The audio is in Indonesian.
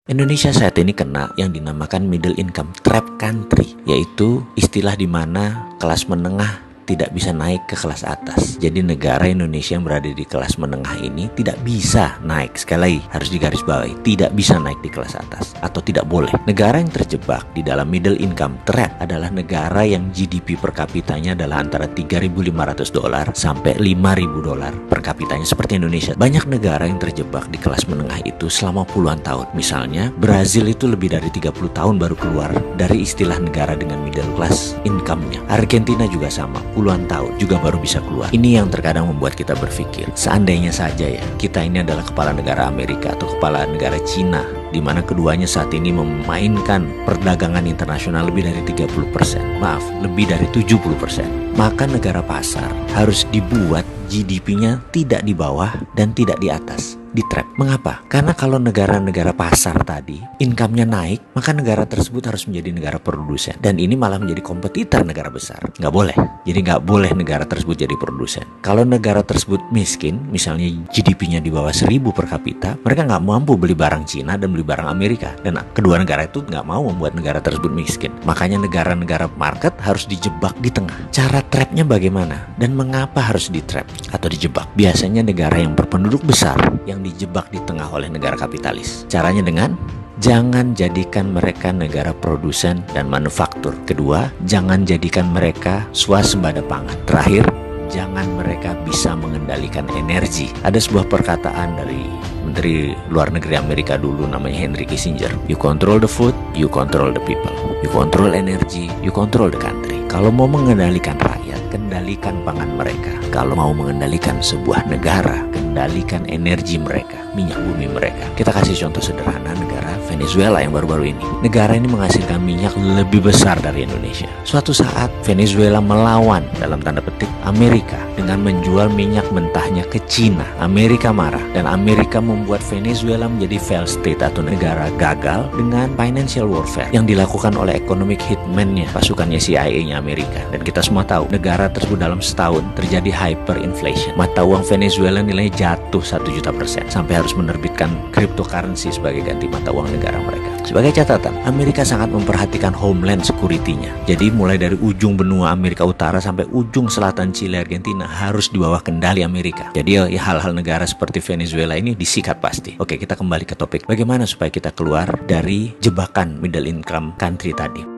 Indonesia saat ini kena yang dinamakan middle income trap country, yaitu istilah di mana kelas menengah tidak bisa naik ke kelas atas. Jadi negara Indonesia yang berada di kelas menengah ini tidak bisa naik. Sekali lagi harus digarisbawahi, tidak bisa naik di kelas atas atau tidak boleh. Negara yang terjebak di dalam middle income trap adalah negara yang GDP per kapitanya adalah antara $3.500 sampai $5.000 per kapitanya seperti Indonesia. Banyak negara yang terjebak di kelas menengah itu selama puluhan tahun. Misalnya Brazil itu lebih dari 30 tahun baru keluar dari istilah negara dengan middle class income-nya. Argentina juga sama, puluhan tahun juga baru bisa keluar. Ini yang terkadang membuat kita berpikir, seandainya saja ya kita ini adalah kepala negara Amerika atau kepala negara Cina, di mana keduanya saat ini memainkan perdagangan internasional lebih dari 30%, maaf, lebih dari 70%. Maka negara pasar harus dibuat GDP-nya tidak di bawah dan tidak di atas, di trap. Mengapa? Karena kalau negara-negara pasar tadi income-nya naik, maka negara tersebut harus menjadi negara produsen, dan ini malah menjadi kompetitor negara besar. Nggak boleh. Jadi nggak boleh negara tersebut jadi produsen. Kalau negara tersebut miskin, misalnya GDP-nya di bawah 1.000 per kapita, mereka nggak mampu beli barang Cina dan beli barang Amerika, dan kedua negara itu nggak mau membuat negara tersebut miskin. Makanya negara-negara market harus dijebak di tengah. Cara trapnya bagaimana dan mengapa harus di trap atau dijebak? Biasanya negara yang berpenduduk besar yang dijebak di tengah oleh negara kapitalis. Caranya dengan jangan jadikan mereka negara produsen dan manufaktur. Kedua, jangan jadikan mereka swasembada pangan. Terakhir, jangan mereka bisa mengendalikan energi. Ada sebuah perkataan dari Menteri Luar Negeri Amerika dulu namanya Henry Kissinger. You control the food, you control the people. You control energy, you control the country. Kalau mau mengendalikan rakyat, kendalikan pangan mereka. Kalau mau mengendalikan sebuah negara, kendalikan energi mereka, minyak bumi mereka. Kita kasih contoh sederhana negara Venezuela yang baru-baru ini. Negara ini menghasilkan minyak lebih besar dari Indonesia. Suatu saat Venezuela melawan dalam tanda petik Amerika dengan menjual minyak mentahnya ke Cina. Amerika marah dan Amerika membuat Venezuela menjadi failed state atau negara gagal dengan financial warfare yang dilakukan oleh economic hitman-nya, pasukannya CIA-nya Amerika. Dan kita semua tahu negara tersebut dalam setahun terjadi hyperinflation. Mata uang Venezuela nilainya jatuh 1.000.000% sampai harus menerbitkan cryptocurrency sebagai ganti mata uang negara mereka. Sebagai catatan, Amerika sangat memperhatikan homeland security-nya. Jadi mulai dari ujung benua Amerika Utara sampai ujung selatan Chile, Argentina harus di bawah kendali Amerika. Jadi ya hal-hal negara seperti Venezuela ini disikat pasti. Oke, kita kembali ke topik. Bagaimana supaya kita keluar dari jebakan middle income country tadi?